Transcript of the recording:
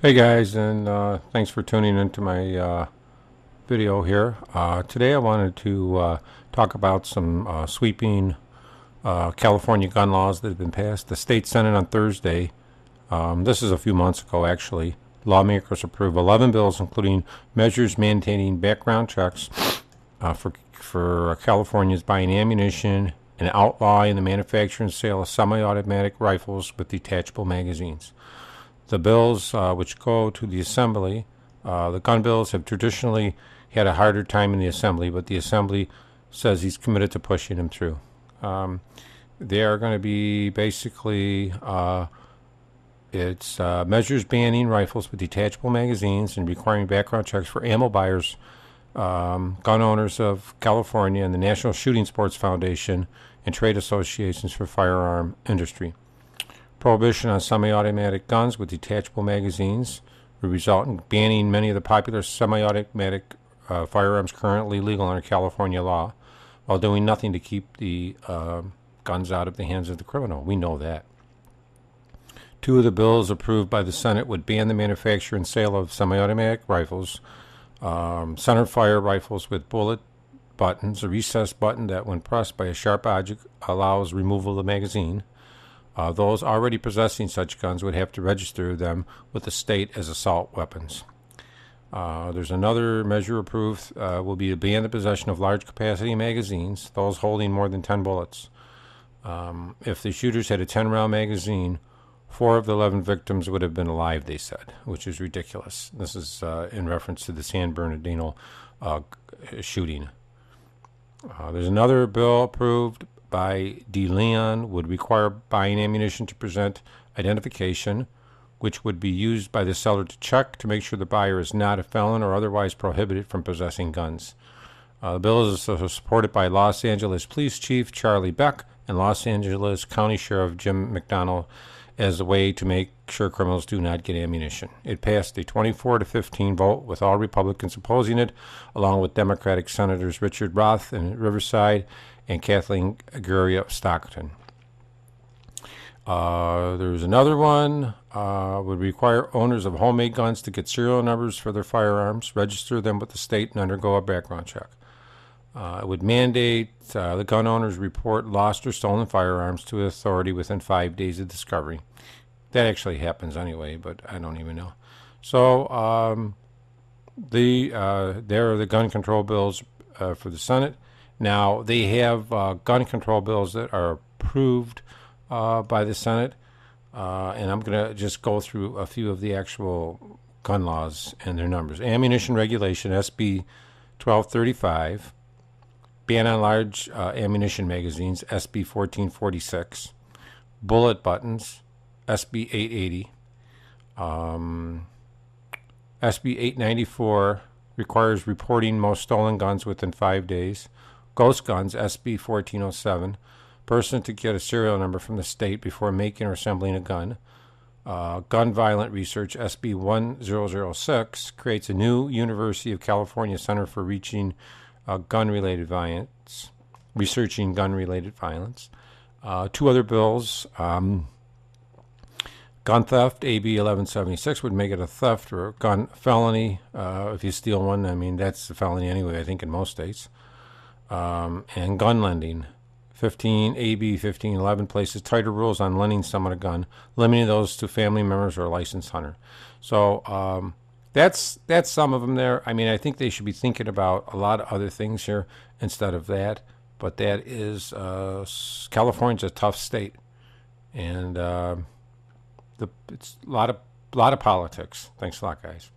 Hey guys, and thanks for tuning into my video here. Today I wanted to talk about some sweeping California gun laws that have been passed. The state Senate on Thursday, this is a few months ago actually, lawmakers approved 11 bills including measures mandating background checks for Californians buying ammunition and outlawing the manufacture and sale of semi-automatic rifles with detachable magazines. The bills which go to the Assembly, the gun bills have traditionally had a harder time in the Assembly, but the Assembly says he's committed to pushing them through. They are going to be basically, it's measures banning rifles with detachable magazines and requiring background checks for ammo buyers, gun owners of California, and the National Shooting Sports Foundation and trade associations for firearm industry. Prohibition on semi-automatic guns with detachable magazines would result in banning many of the popular semi-automatic firearms currently legal under California law, while doing nothing to keep the guns out of the hands of the criminal. We know that. Two of the bills approved by the Senate would ban the manufacture and sale of semi-automatic rifles, center fire rifles with bullet buttons, a recessed button that, when pressed by a sharp object, allows removal of the magazine. Those already possessing such guns would have to register them with the state as assault weapons. There's another measure approved will be to ban the possession of large capacity magazines, those holding more than 10 bullets. If the shooters had a 10-round magazine, 4 of the 11 victims would have been alive, they said, which is ridiculous. This is in reference to the San Bernardino shooting. There's another bill approved by DeLeon would require buying ammunition to present identification, which would be used by the seller to check to make sure the buyer is not a felon or otherwise prohibited from possessing guns. The bill is supported by Los Angeles Police Chief Charlie Beck and Los Angeles County Sheriff Jim McDonnell as a way to make sure criminals do not get ammunition. It passed a 24-15 vote with all Republicans opposing it, along with Democratic Senators Richard Roth in Riverside and Kathleen Guria of Stockton. There's another one, would require owners of homemade guns to get serial numbers for their firearms, register them with the state, and undergo a background check. It would mandate the gun owners report lost or stolen firearms to the authority within 5 days of discovery. That actually happens anyway, but I don't even know. So there are the gun control bills for the Senate. Now, they have gun control bills that are approved by the Senate, and I'm going to just go through a few of the actual gun laws and their numbers. Ammunition Regulation, SB 1235. Ban on large ammunition magazines, SB 1446. Bullet buttons, SB 880. SB 894 requires reporting most stolen guns within 5 days. Ghost guns, SB 1407. Person to get a serial number from the state before making or assembling a gun. Gun violent research, SB 1006, creates a new University of California Center for gun-related violence, researching gun-related violence. Two other bills. Gun theft, AB 1176, would make it a theft or a gun felony if you steal one. I mean, that's a felony anyway, I think, in most states. And gun lending, AB 1511, places tighter rules on lending someone a gun, limiting those to family members or a licensed hunter. So that's some of them there. I mean, I think they should be thinking about a lot of other things here instead of that. But that is California's a tough state, and it's a lot of politics. Thanks a lot, guys.